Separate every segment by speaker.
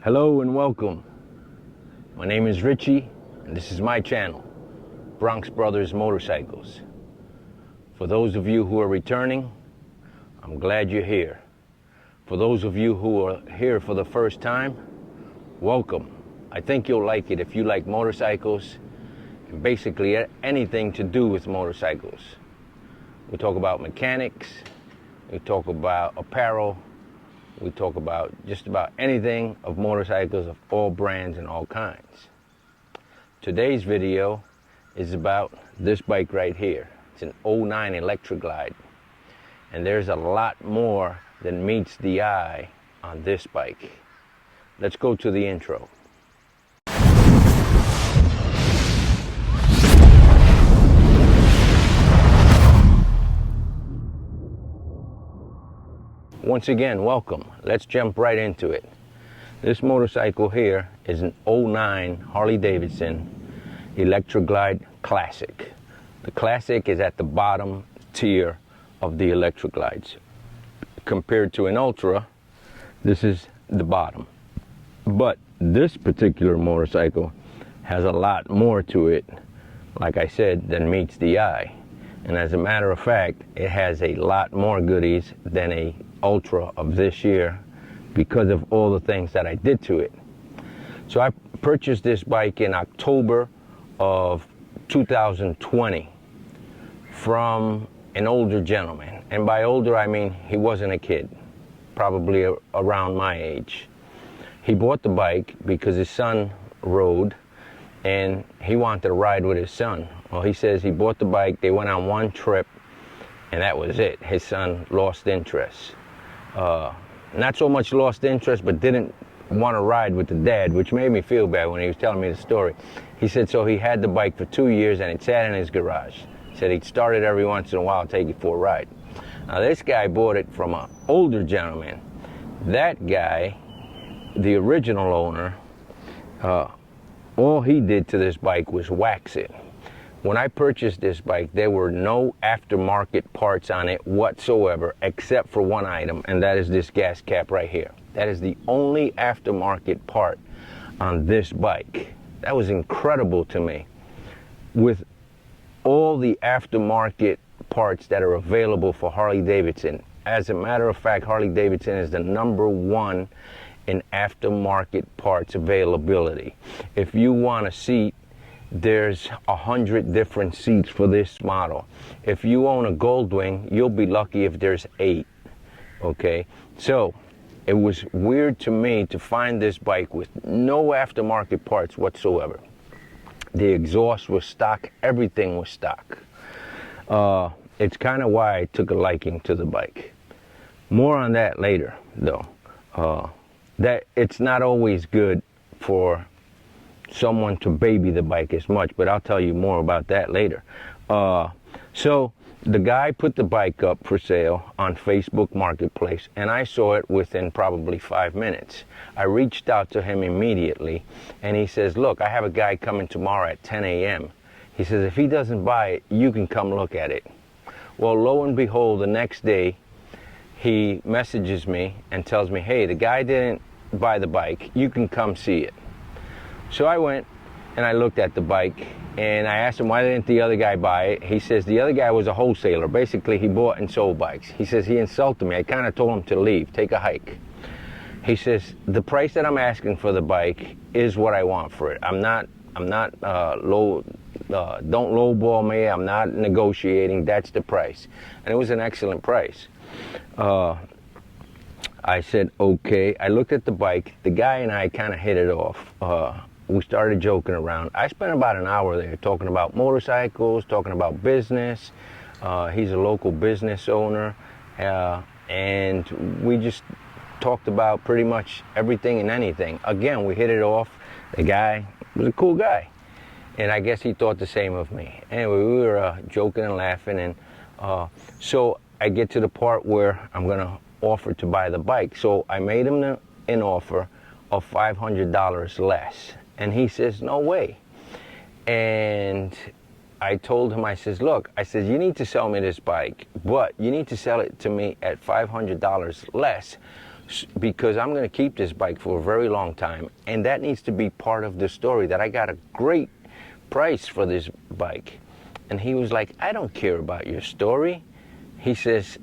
Speaker 1: Hello and welcome. My name is Richie and this is my channel, Bronx Brothers Motorcycles. For those of you who are returning, I'm glad you're here. For those of you who are here for the first time, welcome. I think you'll like it if you like motorcycles and basically anything to do with motorcycles. We talk about mechanics, we talk about apparel, we talk about just about anything of motorcycles of all brands and all kinds. Today's video is about this bike right here. It's an 09 Electra Glide. And there's a lot more than meets the eye on this bike. Let's go to the intro. Once again, welcome. Let's jump right into it. This motorcycle here is an 09 Harley Davidson Electra Glide Classic. The Classic is at the bottom tier of the Electra Glides. Compared to an Ultra, this is the bottom. But this particular motorcycle has a lot more to it, like I said, than meets the eye. And as a matter of fact, it has a lot more goodies than a Ultra of this year because of all the things that I did to it. So I purchased this bike in October of 2020 from an older gentleman. And by older, I mean he wasn't a kid, probably around my age. He bought the bike because his son rode and he wanted to ride with his son. Well, he says he bought the bike, they went on one trip, and that was it. His son lost interest. Not so much lost interest, but didn't want to ride with the dad, which made me feel bad when he was telling me the story. He said so he had the bike for 2 years and it sat in his garage. He said he'd start it every once in a while, take it for a ride. Now this guy bought it from an older gentleman. That guy, the original owner, all he did to this bike was wax it. When I purchased this bike, there were no aftermarket parts on it whatsoever, except for one item, and that is this gas cap right here. That is the only aftermarket part on this bike. That was incredible to me. With all the aftermarket parts that are available for Harley Davidson. As a matter of fact, Harley Davidson is the #1 in aftermarket parts availability. If you want a seat, there's 100 different seats for this model. If you own a Goldwing, you'll be lucky if there's 8. Okay, so it was weird to me to find this bike with no aftermarket parts whatsoever. The exhaust was stock, everything was stock. It's kind of why I took a liking to the bike. More on that later, though. That it's not always good for someone to baby the bike as much, but I'll tell you more about that later. So the guy put the bike up for sale on Facebook Marketplace, and I saw it within probably 5 minutes. I reached out to him immediately, and he says, look, I have a guy coming tomorrow at 10 a.m. He says, if he doesn't buy it, you can come look at it. Well, lo and behold, the next day, he messages me and tells me, hey, the guy didn't buy the bike, you can come see it. So I went and I looked at the bike and I asked him why didn't the other guy buy it. He says the other guy was a wholesaler. Basically, he bought and sold bikes. He says he insulted me. I kind of told him to leave, take a hike. He says the price that I'm asking for the bike is what I want for it. I'm not low. Don't lowball me. I'm not negotiating. That's the price, and it was an excellent price. I said okay. I looked at the bike. The guy and I kind of hit it off. We started joking around. I spent about an hour there talking about motorcycles, talking about business. He's a local business owner, and we just talked about pretty much everything and anything. Again, we hit it off. The guy was a cool guy, and I guess he thought the same of me. Anyway, we were joking and laughing, and so I get to the part where I'm gonna offer to buy the bike. So I made him an offer of $500 less. And he says, no way. And I told him, I says, look, I says, you need to sell me this bike, but you need to sell it to me at $500 less because I'm going to keep this bike for a very long time, and that needs to be part of the story, that I got a great price for this bike. And he was like, I don't care about your story. He says,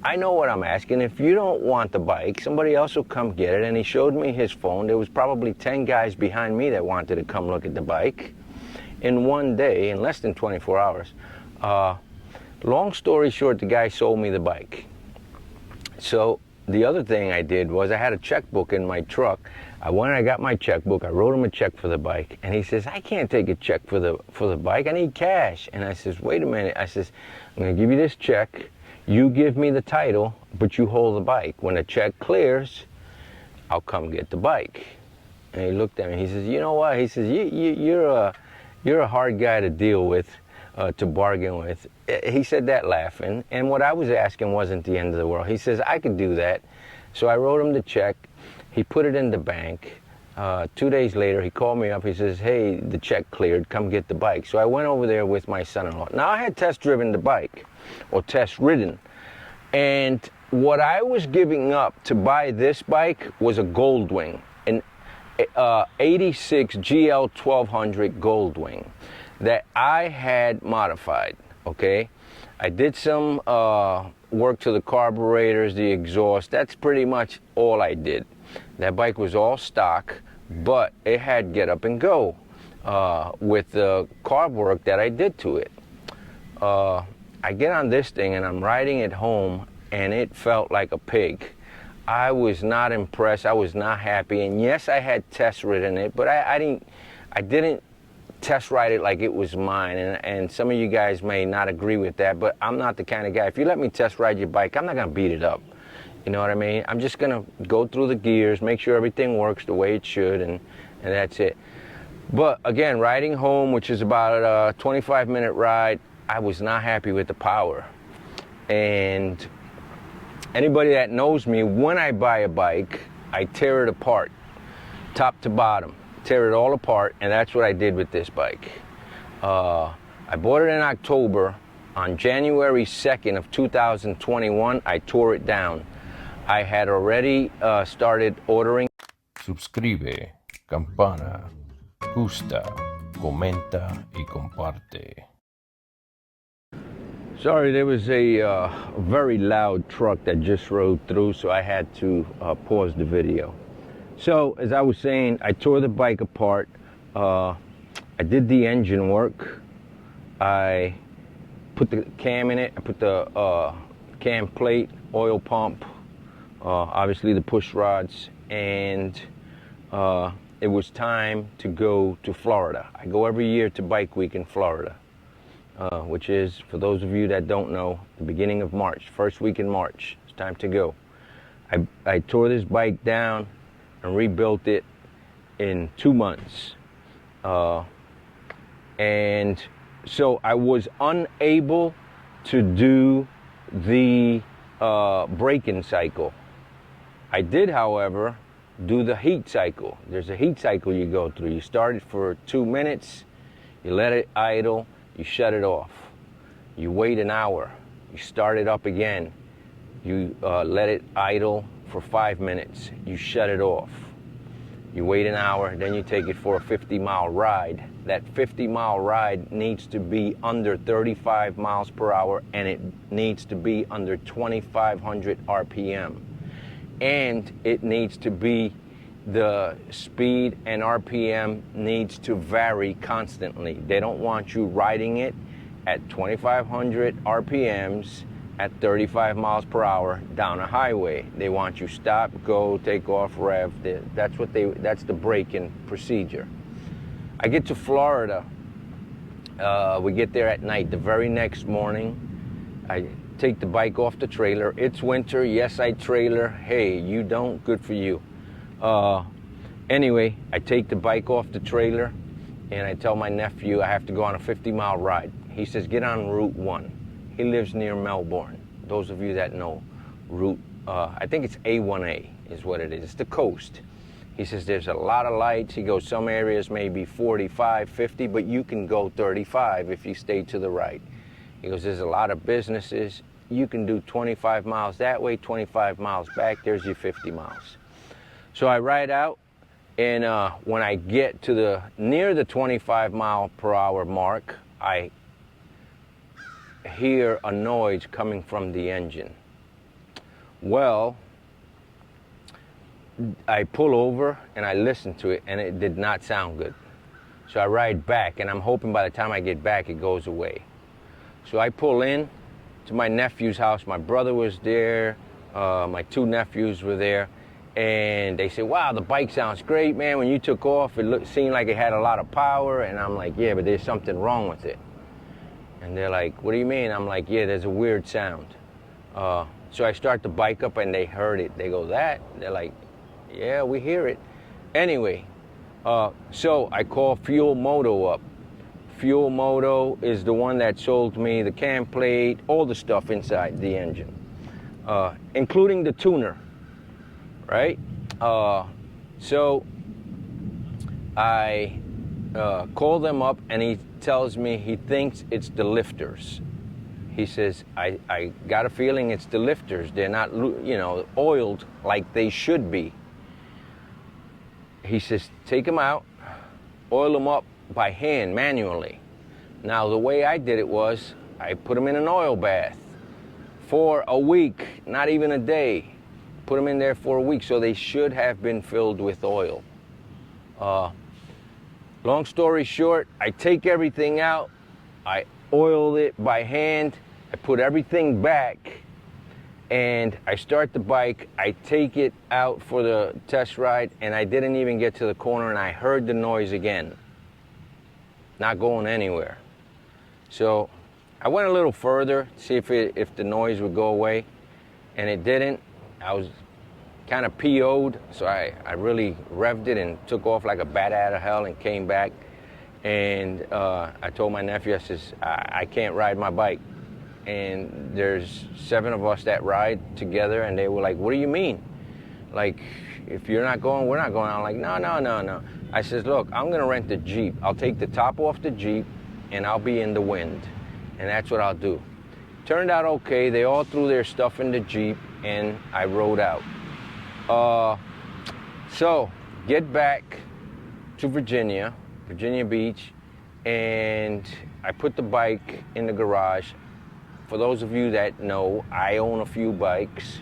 Speaker 1: I know what I'm asking. If you don't want the bike, somebody else will come get it. And he showed me his phone. There was probably 10 guys behind me that wanted to come look at the bike in one day, in less than 24 hours. Long story short, the guy sold me the bike. So the other thing I did was I had a checkbook in my truck. When I got my checkbook, I wrote him a check for the bike, and he says, I can't take a check for the bike. I need cash. And I says, wait a minute. I says, I'm going to give you this check. You give me the title, but you hold the bike. When the check clears, I'll come get the bike. And he looked at me. He says, you know what? He says, you're a hard guy to deal with, to bargain with. He said that laughing. And what I was asking wasn't the end of the world. He says, I could do that. So I wrote him the check. He put it in the bank. 2 days later, he called me up. He says, hey, the check cleared. Come get the bike. So I went over there with my son-in-law. Now, I had test-driven the bike, or test-ridden. And what I was giving up to buy this bike was a Goldwing, an 86 GL 1200 Goldwing that I had modified, okay? I did some work to the carburetors, the exhaust. That's pretty much all I did. That bike was all stock, but it had get up and go with the carb work that I did to it. I get on this thing and I'm riding it home, and it felt like a pig. I was not impressed. I was not happy. And yes, I had test ridden it, but I didn't test ride it like it was mine. And some of you guys may not agree with that, but I'm not the kind of guy. If you let me test ride your bike, I'm not gonna beat it up. You know what I mean? I'm just gonna go through the gears, make sure everything works the way it should, and that's it. But again, riding home, which is about a 25-minute ride, I was not happy with the power. And anybody that knows me, when I buy a bike, I tear it apart, top to bottom, tear it all apart, and that's what I did with this bike. I bought it in October. On January 2nd of 2021, I tore it down. I had already started ordering.
Speaker 2: Suscribe, campana, gusta, comenta y comparte.
Speaker 1: Sorry, there was a very loud truck that just rode through, so I had to pause the video. So, as I was saying, I tore the bike apart. I did the engine work. I put the cam in it. I put the cam plate, oil pump, obviously the push rods, and it was time to go to Florida. I go every year to Bike Week in Florida. Which is, for those of you that don't know, the beginning of March, first week in March. It's time to go. I tore this bike down and rebuilt it in 2 months. And so I was unable to do the braking cycle. I did, however, do the heat cycle. There's a heat cycle you go through. You start it for 2 minutes, you let it idle, you shut it off. You wait an hour. You start it up again. You let it idle for 5 minutes. You shut it off. You wait an hour, then you take it for a 50-mile ride. That 50-mile ride needs to be under 35 miles per hour, and it needs to be under 2,500 RPM. And it needs to be, the speed and RPM needs to vary constantly. They don't want you riding it at 2,500 RPMs at 35 miles per hour down a highway. They want you stop, go, take off, rev. That's the braking procedure. I get to Florida. We get there at night. The very next morning, I take the bike off the trailer. It's winter. Yes, I trailer. Hey, you don't? Good for you. Anyway, I take the bike off the trailer and I tell my nephew I have to go on a 50-mile ride. He says, get on Route 1. He lives near Melbourne. Those of you that know Route, I think it's A1A is what it is. It's the coast. He says there's a lot of lights. He goes, some areas may be 45, 50, but you can go 35 if you stay to the right. He goes, there's a lot of businesses. you can do 25 miles that way, 25 miles back, there's your 50 miles. So I ride out, and when I get to near the 25 mile per hour mark, I hear a noise coming from the engine. Well, I pull over and I listen to it, and it did not sound good. So I ride back, and I'm hoping by the time I get back it goes away. So I pull in to my nephew's house. My brother was there, my two nephews were there, and they said, wow, the bike sounds great, man. When you took off, it seemed like it had a lot of power. And I'm like, yeah, but there's something wrong with it. And they're like, what do you mean? I'm like, yeah, there's a weird sound. So I start the bike up, and they heard it. They go, that? They're like, yeah, we hear it. Anyway, so I call Fuel Moto up. Fuel Moto is the one that sold me the cam plate, all the stuff inside the engine, including the tuner, right? So I call them up, and he tells me he thinks it's the lifters. He says, I got a feeling it's the lifters. They're not, oiled like they should be. He says, take them out, oil them up by hand, manually. Now, the way I did it was, I put them in an oil bath for a week, not even a day. Put them in there for a week, so they should have been filled with oil. Long story short, I take everything out, I oil it by hand, I put everything back, and I start the bike. I take it out for the test ride, and I didn't even get to the corner, and I heard the noise again. Not going anywhere. So I went a little further to see if the noise would go away, and it didn't. I was kind of PO'd, so I really revved it and took off like a bat out of hell and came back. And I told my nephew, I says, I can't ride my bike. And there's 7 of us that ride together, and they were like, what do you mean? Like, if you're not going, we're not going. I'm like, no. I says, look, I'm gonna rent the Jeep. I'll take the top off the Jeep, and I'll be in the wind. And that's what I'll do. Turned out okay. They all threw their stuff in the Jeep, and I rode out. So, get back to Virginia Beach, and I put the bike in the garage. For those of you that know, I own a few bikes,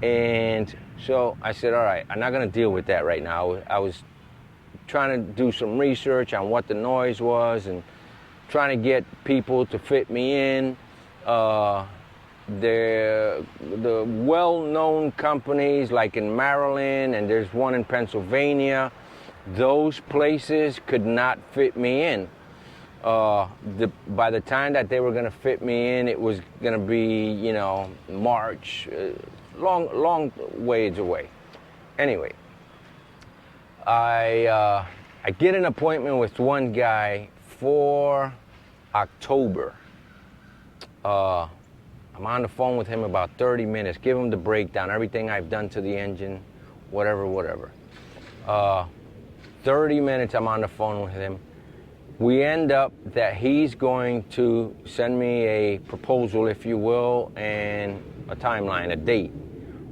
Speaker 1: and so I said, all right, I'm not gonna deal with that right now. I was trying to do some research on what the noise was and trying to get people to fit me in. The well-known companies like in Maryland, and there's one in Pennsylvania, those places could not fit me in. By the time that they were going to fit me in, it was going to be, March, long ways away. Anyway, I get an appointment with one guy for October. I'm on the phone with him about 30 minutes, give him the breakdown, everything I've done to the engine, whatever. 30 minutes I'm on the phone with him. We end up that he's going to send me a proposal, if you will, and a timeline, a date,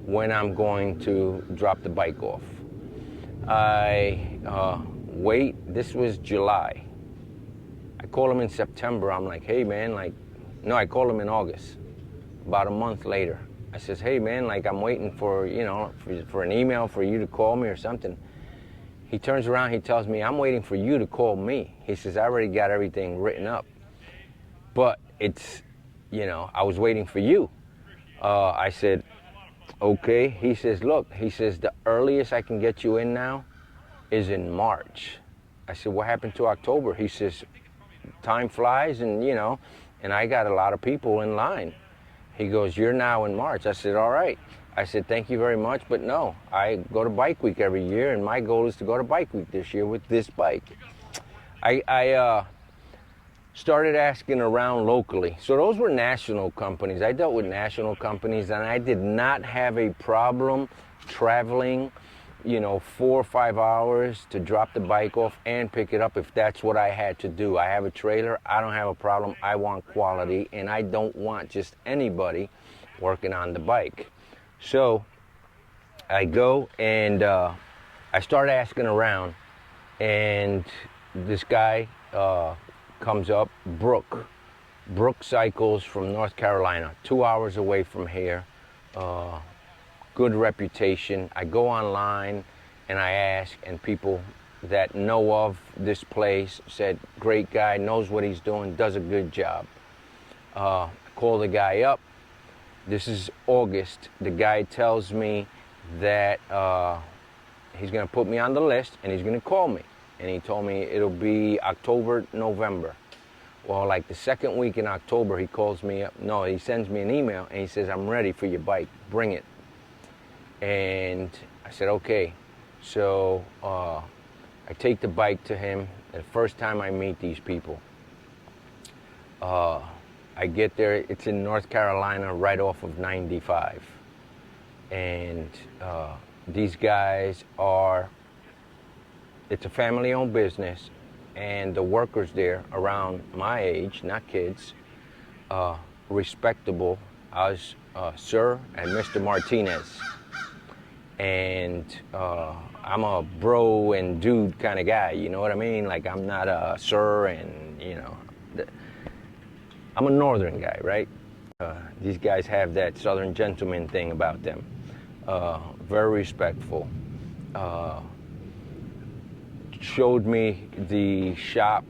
Speaker 1: when I'm going to drop the bike off. I wait, this was July. I call him in September. I'm like, hey man, I called him in August, about a month later. I says, hey man, I'm waiting for, for an email for you to call me or something. He turns around, he tells me, I'm waiting for you to call me. He says, I already got everything written up. But it's, I was waiting for you. I said, okay. He says, look, the earliest I can get you in now is in March. I said, what happened to October? He says, time flies, and and I got a lot of people in line. He goes, you're now in March. I said, all right. I said, thank you very much, but no, I go to Bike Week every year, and my goal is to go to Bike Week this year with this bike. I started asking around locally. So those were national companies. I dealt with national companies, and I did not have a problem traveling, 4 or 5 hours to drop the bike off and pick it up if that's what I had to do. I have a trailer. I don't have a problem. I want quality, and I don't want just anybody working on the bike. So I go and I start asking around, and this guy comes up, Brooke Cycles from North Carolina, 2 hours away from here. Good reputation. I go online and I ask, and people that know of this place said, great guy, knows what he's doing, does a good job. Call the guy up. This is August. The guy tells me that he's going to put me on the list and he's going to call me. And he told me it'll be October, November. Well, like the second week in October, he calls me up. No, he sends me an email and he says, I'm ready for your bike. Bring it. And I said, okay. So I take the bike to him. The first time I meet these people, I get there. It's in North Carolina, right off of 95. And these guys are, it's a family-owned business. And the workers there, around my age, not kids, respectable as Sir and Mr. Martinez. And I'm a bro and dude kind of guy, you know what I mean? Like, I'm not a sir, and, you know, I'm a northern guy, right? These guys have that southern gentleman thing about them. Very respectful. Showed me the shop,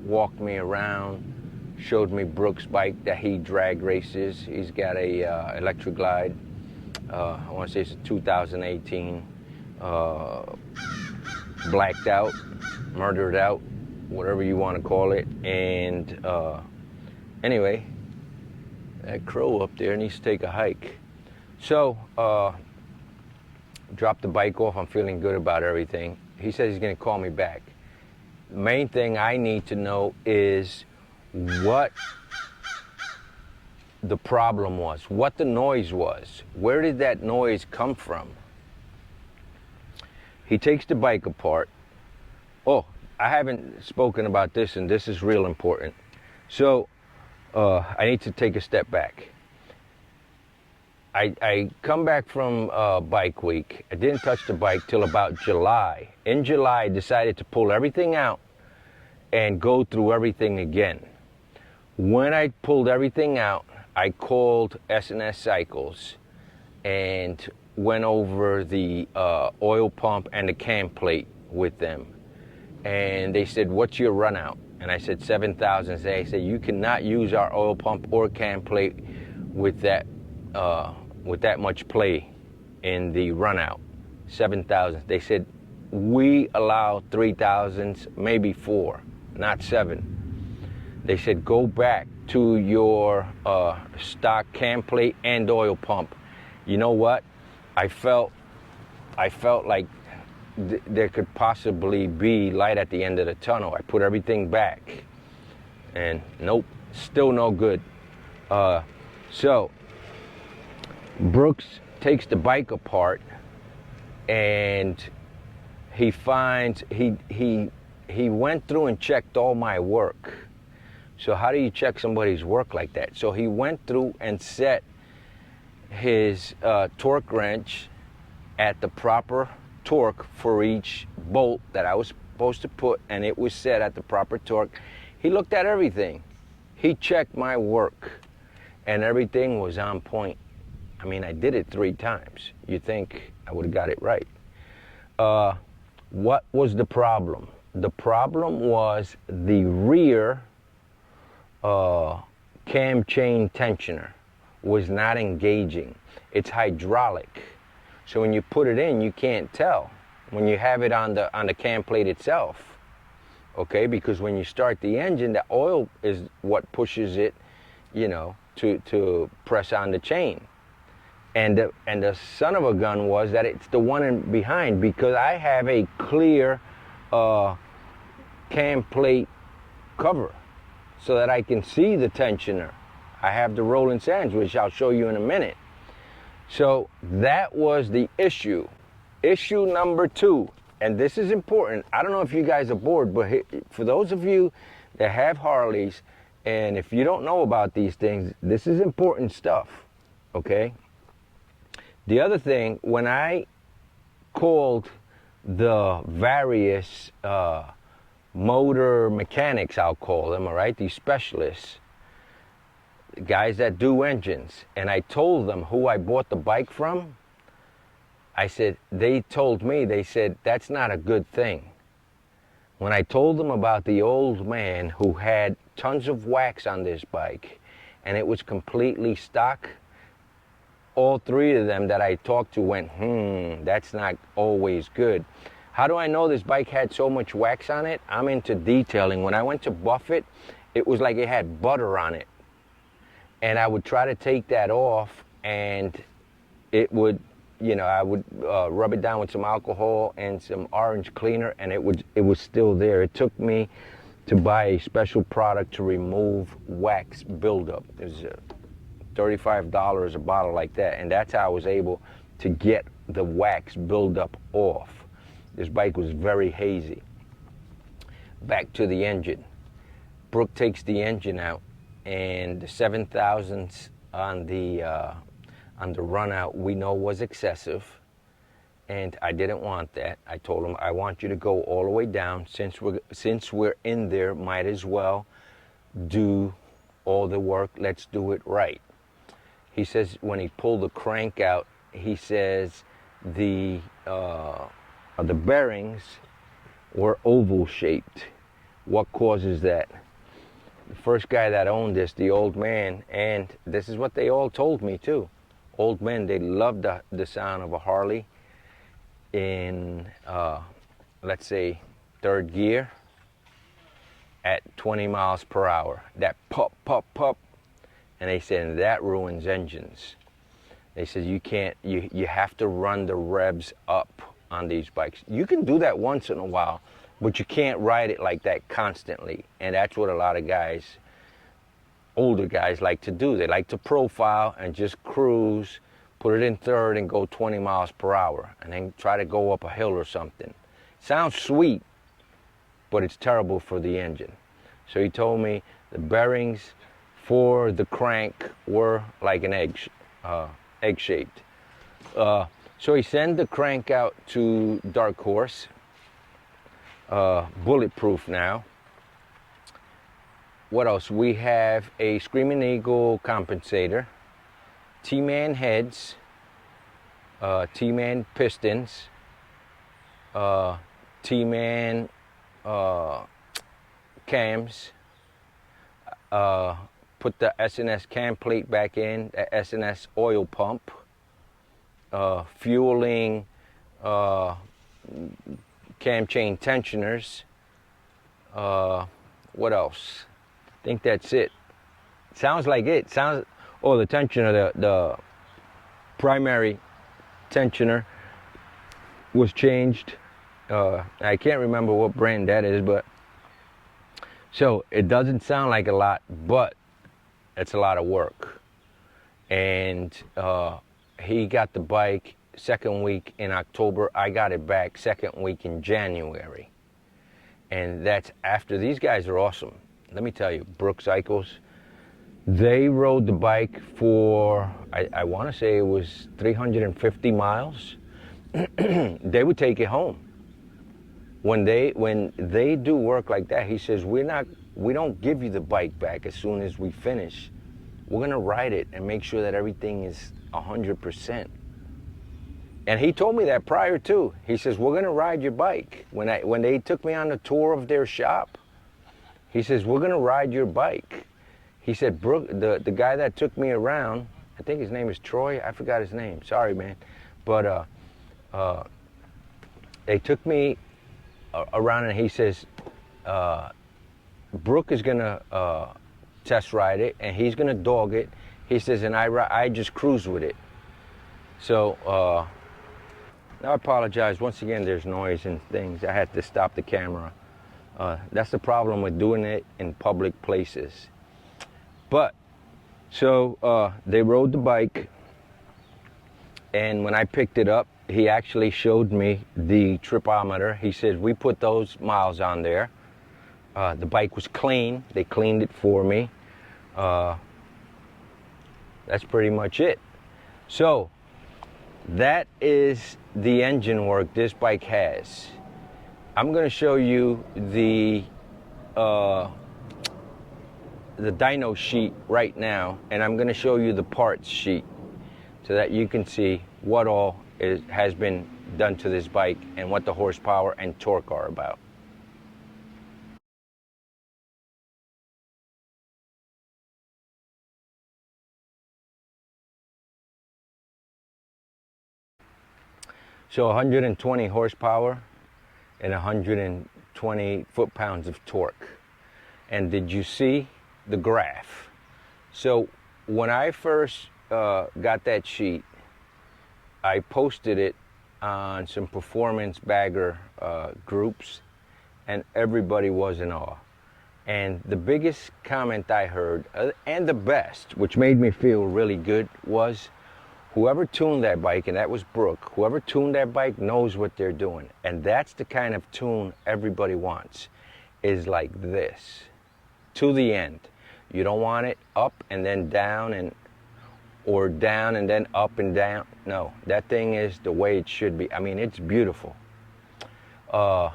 Speaker 1: walked me around, showed me Brooks' bike that he drag races. He's got a Electric Glide. I want to say it's a 2018. Blacked out, murdered out, whatever you want to call it. And anyway, that crow up there needs to take a hike. So, dropped the bike off. I'm feeling good about everything. He says he's going to call me back. The main thing I need to know is what the problem was, what the noise was. Where did that noise come from? He takes the bike apart. Oh, I haven't spoken about this, and this is real important. So I need to take a step back. I come back from bike week. I didn't touch the bike till about July. In July, I decided to pull everything out and go through everything again. When I pulled everything out, I called S&S Cycles and went over the oil pump and the cam plate with them. And they said, what's your run out? And I said, 7,000. They said, you cannot use our oil pump or cam plate with that much play in the run out. 7,000. They said, we allow 3,000s, maybe 4, not 7. They said, go back to your stock cam plate and oil pump. You know what? I felt like there could possibly be light at the end of the tunnel. I put everything back, and nope, still no good. So Brooks takes the bike apart, and he finds he went through and checked all my work. So how do you check somebody's work like that? So he went through and set his torque wrench at the proper torque for each bolt that I was supposed to put, and it was set at the proper torque. He looked at everything. He checked my work, and everything was on point. I mean, I did it 3 times. You'd think I would have got it right. What was the problem? The problem was the rear cam chain tensioner was not engaging. It's hydraulic. So when you put it in, you can't tell when you have it on the cam plate itself. Okay, because when you start the engine, the oil is what pushes it, you know, to press on the chain. And the son of a gun was that it's the one in behind, because I have a clear cam plate cover so that I can see the tensioner. I have the rolling sands, which I'll show you in a minute. So that was the issue. Issue number 2, and this is important. I don't know if you guys are bored, but for those of you that have Harleys, and if you don't know about these things, this is important stuff. okay? The other thing, when I called the various motor mechanics, I'll call them, all right, these specialists, guys that do engines, and I told them who I bought the bike from, I said, they told me, they said, that's not a good thing. When I told them about the old man who had tons of wax on this bike and it was completely stock, all three of them that I talked to went, that's not always good. How do I know this bike had so much wax on it? I'm into detailing. When I went to buff it, it was like it had butter on it. And I would try to take that off, and it would, you know, I would rub it down with some alcohol and some orange cleaner, and it was still there. It took me to buy a special product to remove wax buildup. It was $35 a bottle like that, and that's how I was able to get the wax buildup off. This bike was very hazy. Back to the engine. Brooke takes the engine out, and the 7,000s on the run out we know was excessive, and I didn't want that. I told him, I want you to go all the way down. Since we're in there, might as well do all the work. Let's do it right. He says when he pulled the crank out, he says the bearings were oval shaped. What causes that? The first guy that owned this, the old man, and this is what they all told me too. Old men, they love the sound of a Harley in, let's say, third gear at 20 miles per hour. That pop, pop, pop. And they said that ruins engines. They said you have to run the revs up on these bikes. You can do that once in a while, but you can't ride it like that constantly. And that's what a lot of guys, older guys, like to do. They like to profile and just cruise, put it in third and go 20 miles per hour, and then try to go up a hill or something. Sounds sweet, but it's terrible for the engine. So he told me the bearings for the crank were like an egg-shaped. So he sent the crank out to Dark Horse, bulletproof now. What else? We have a Screaming Eagle compensator, T-Man heads, T-Man pistons, T-Man cams, put the S&S cam plate back in, the S&S oil pump, fueling cam chain tensioners. What else? I think that's it. Sounds like it. The tensioner, the primary tensioner was changed. I can't remember what brand that is, but so it doesn't sound like a lot, but it's a lot of work. And he got the bike second week in October. I got it back second week in January. And that's after. These guys are awesome. Let me tell you, Brooke Cycles, they rode the bike for, I want to say it was 350 miles. They would take it home. When they do work like that, he says, we don't give you the bike back as soon as we finish. We're gonna ride it and make sure that everything is 100%. And he told me that prior too. He says, we're gonna ride your bike. When they took me on the tour of their shop, he says, we're gonna ride your bike. He said, Brooke, the guy that took me around, I think his name is Troy, I forgot his name, sorry man. But they took me around, and he says, Brooke is gonna test ride it, and he's gonna dog it. He says, and I just cruise with it. So I apologize once again. There's noise and things. I had to stop the camera. That's the problem with doing it in public places. But so they rode the bike, and when I picked it up, he actually showed me the tripometer. He says, we put those miles on there. The bike was clean. They cleaned it for me. That's pretty much it. So that is the engine work this bike has. I'm going to show you the dyno sheet right now, and I'm going to show you the parts sheet so that you can see what all has been done to this bike and what the horsepower and torque are about. So 120 horsepower and 120 foot-pounds of torque. And did you see the graph? So when I first got that sheet, I posted it on some performance bagger groups, and everybody was in awe. And the biggest comment I heard, and the best, which made me feel really good, was whoever tuned that bike, and that was Brooke, whoever tuned that bike knows what they're doing. And that's the kind of tune everybody wants, is like this, to the end. You don't want it up and then down, or down and then up and down. No, that thing is the way it should be. I mean, it's beautiful. I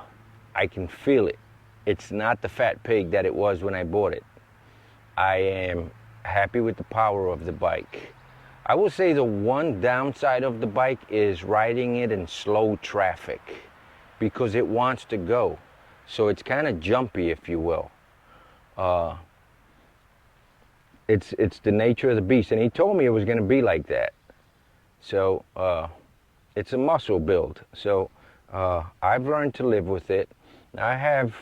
Speaker 1: can feel it. It's not the fat pig that it was when I bought it. I am happy with the power of the bike. I will say the one downside of the bike is riding it in slow traffic, because it wants to go. So it's kind of jumpy, if you will. It's the nature of the beast, and he told me it was going to be like that. So it's a muscle build. So I've learned to live with it. I have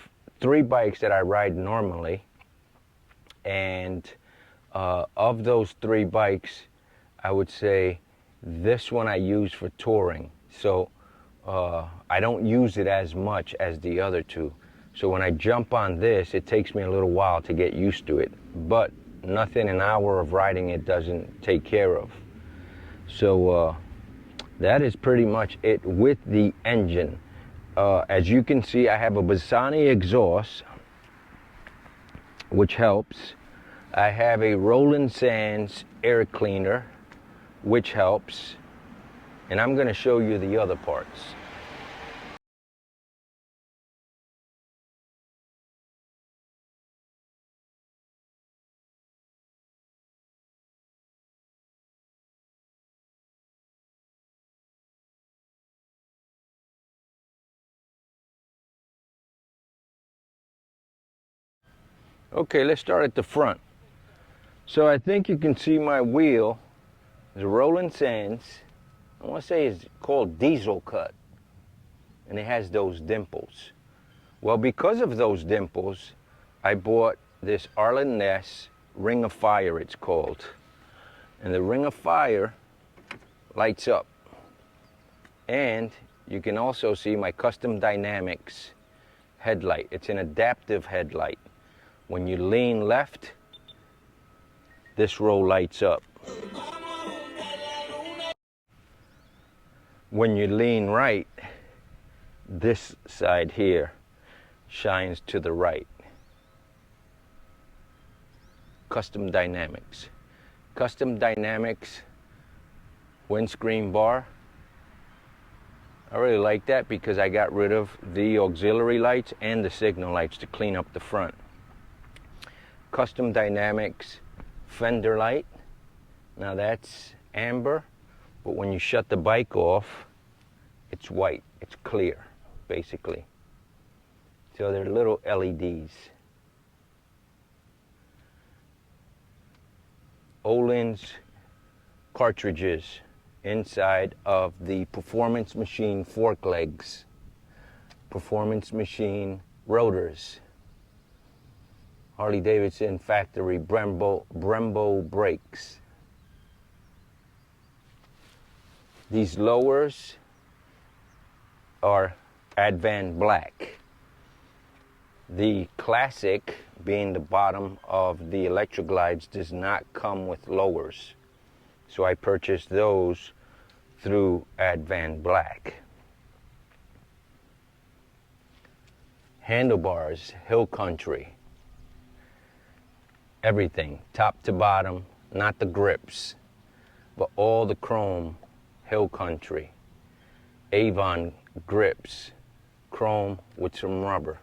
Speaker 1: 3 bikes that I ride normally, and of those 3 bikes, I would say this one I use for touring. So I don't use it as much as the other 2. So when I jump on this, it takes me a little while to get used to it. But nothing an hour of riding it doesn't take care of. So that is pretty much it with the engine. As you can see, I have a Bassani exhaust, which helps. I have a Roland Sands air cleaner, which helps. And I'm going to show you the other parts. Okay, let's start at the front. So I think you can see my wheel is a Roland Sands. I want to say it's called Diesel Cut. And it has those dimples. Well, because of those dimples, I bought this Arlen Ness Ring of Fire, it's called. And the Ring of Fire lights up. And you can also see my Custom Dynamics headlight. It's an adaptive headlight. When you lean left, this row lights up. When you lean right, this side here shines to the right. Custom Dynamics. Custom Dynamics windscreen bar. I really like that because I got rid of the auxiliary lights and the signal lights to clean up the front. Custom Dynamics fender light. Now that's amber, but when you shut the bike off, it's white. It's clear, basically. So they're little LEDs. Öhlins cartridges inside of the Performance Machine fork legs. Performance Machine rotors. Harley Davidson factory Brembo brakes. These lowers are Advan black. The Classic, being the bottom of the Electroglides, does not come with lowers. So I purchased those through Advan black. Handlebars, Hill Country. Everything, top to bottom, not the grips. but all the chrome, Hill Country, Avon grips, chrome with some rubber.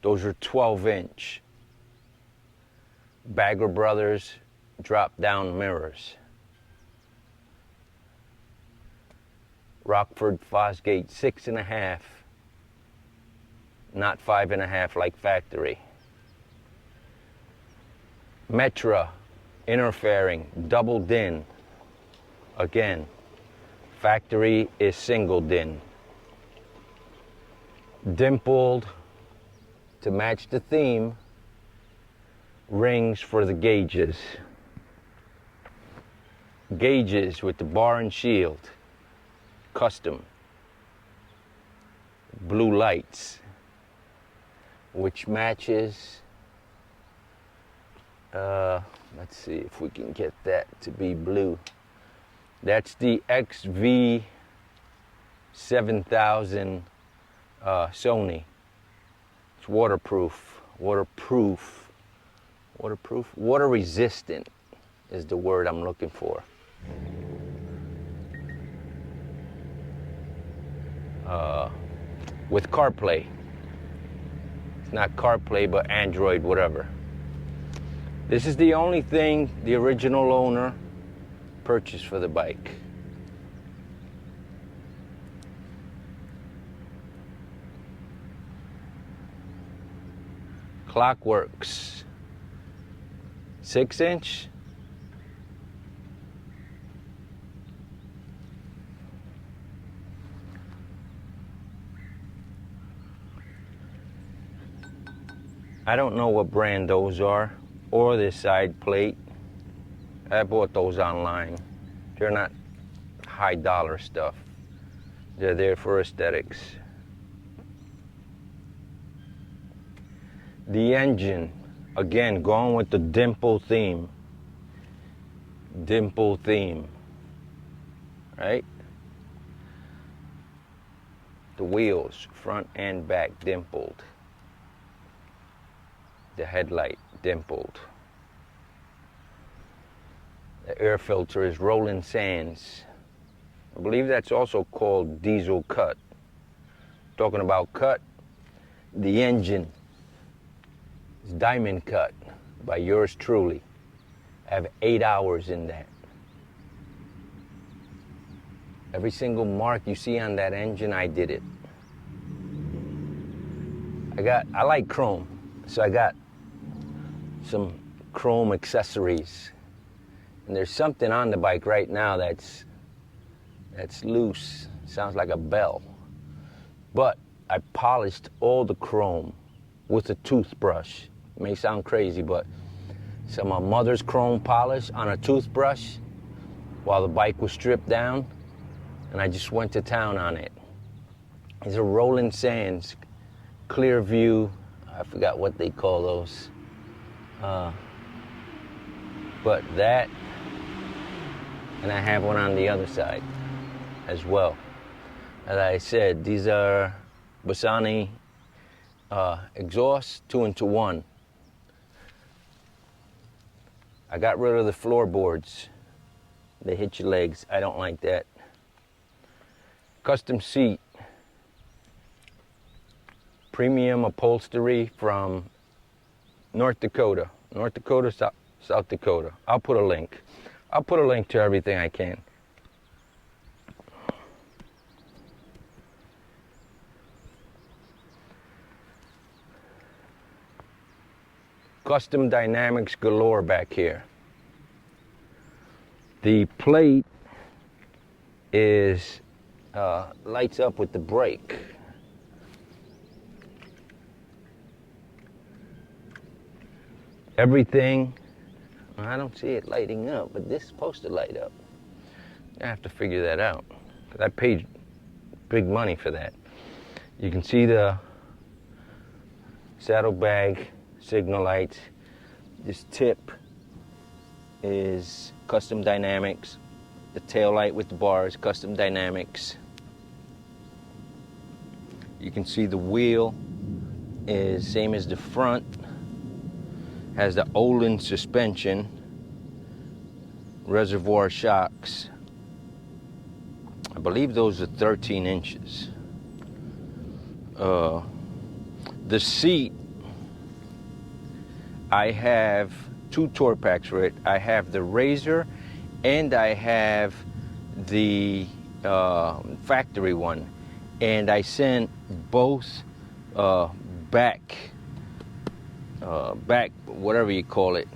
Speaker 1: Those are 12-inch. Bagger Brothers drop-down mirrors. Rockford Fosgate 6.5, not 5.5 like factory. Metra inner fairing, double din. Again, factory is single din. Dimpled to match the theme, rings for the gauges. Gauges with the bar and shield, custom. Blue lights, which matches, let's see if we can get that to be blue. That's the XV 7000 Sony. It's waterproof, water resistant is the word I'm looking for. With CarPlay. It's not CarPlay, but Android, whatever. This is the only thing the original owner purchased for the bike. Clockworks, 6-inch. I don't know what brand those are, or this side plate. I bought those online. They're not high dollar stuff. They're there for aesthetics. The engine, again, going with the dimple theme. Dimple theme, right? The wheels, front and back, dimpled. The headlight, dimpled. The air filter is Rolling Sands. I believe that's also called diesel cut. Talking about cut, the engine is diamond cut by yours truly. I have 8 hours in that. Every single mark you see on that engine, I did it. I like chrome, so I got some chrome accessories. And there's something on the bike right now that's loose. Sounds like a bell. But I polished all the chrome with a toothbrush. It may sound crazy, but some of my mother's chrome polish on a toothbrush while the bike was stripped down, and I just went to town on it. These are Rolling Sands, clear view. I forgot what they call those. But that, and I have one on the other side as well. As I said, these are Bassani exhaust 2-into-1. I got rid of the floorboards. They hit your legs. I don't like that. Custom seat. Premium upholstery from North Dakota, South Dakota. I'll put a link. I'll put a link to everything I can. Custom dynamics galore back here. The plate is lights up with the brake. Everything, I don't see it lighting up, but this is supposed to light up. I have to figure that out, because I paid big money for that. You can see the saddlebag signal lights. This tip is custom dynamics. The tail light with the bars, custom dynamics. You can see the wheel is same as the front. Has the Olin suspension. reservoir shocks. I believe those are 13 inches. The seat, I have two tour packs for it. I have the Razor and I have the factory one. And I sent both back, whatever you call it,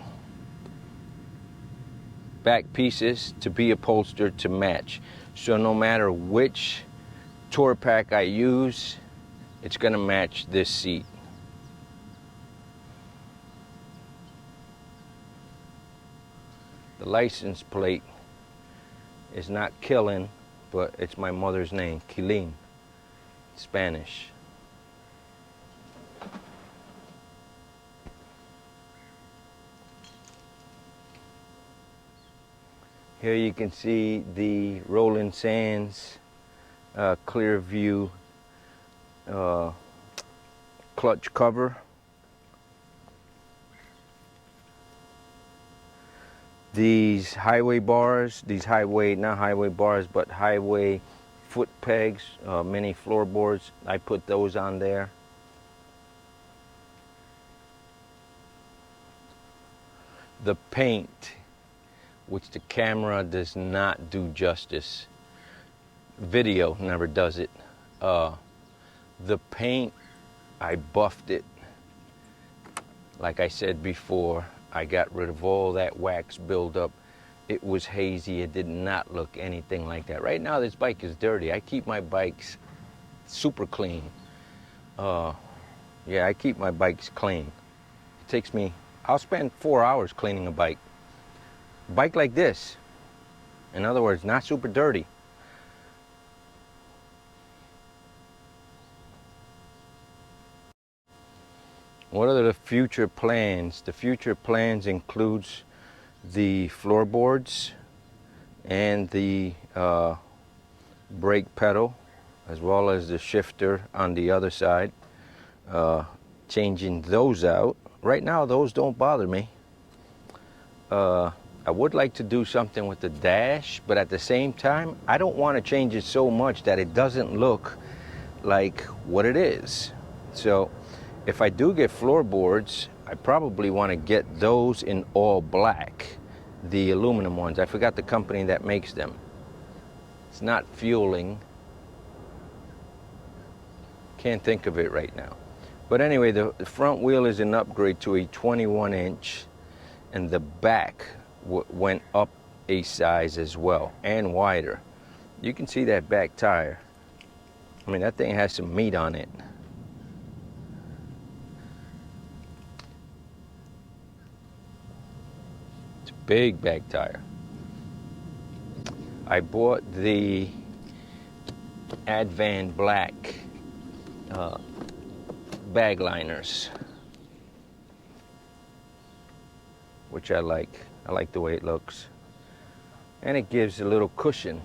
Speaker 1: back pieces to be upholstered to match. So no matter which tour pack I use, it's gonna match this seat. The license plate is not Killing, but it's my mother's name, Kilin, Spanish. Here you can see the Rolling Sands clear view clutch cover. These highway bars, not highway bars, but highway foot pegs, mini floorboards, I put those on there. The paint, which the camera does not do justice. Video never does it. The paint, I buffed it. Like I said before, I got rid of all that wax buildup. It was hazy. It did not look anything like that. Right now, this bike is dirty. I keep my bikes super clean. Yeah, I keep my bikes clean. It takes me, I'll spend 4 hours cleaning a bike. Bike like this. In other words, not super dirty. What are the future plans? The future plans includes the floorboards and the brake pedal, as well as the shifter on the other side. Changing those out. Right now, those don't bother me. I would like to do something with the dash, but at the same time, I don't want to change it so much that it doesn't look like what it is. So if I do get floorboards, I probably want to get those in all black, the aluminum ones. I forgot the company that makes them. It's not Fueling. Can't think of it right now. But anyway, the front wheel is an upgrade to a 21 inch, and the back went up a size as well, and wider. You can see that back tire. I mean, that thing has some meat on it. It's a big back tire. I bought the Advan Black bag liners, which I like. I like the way it looks. And it gives a little cushion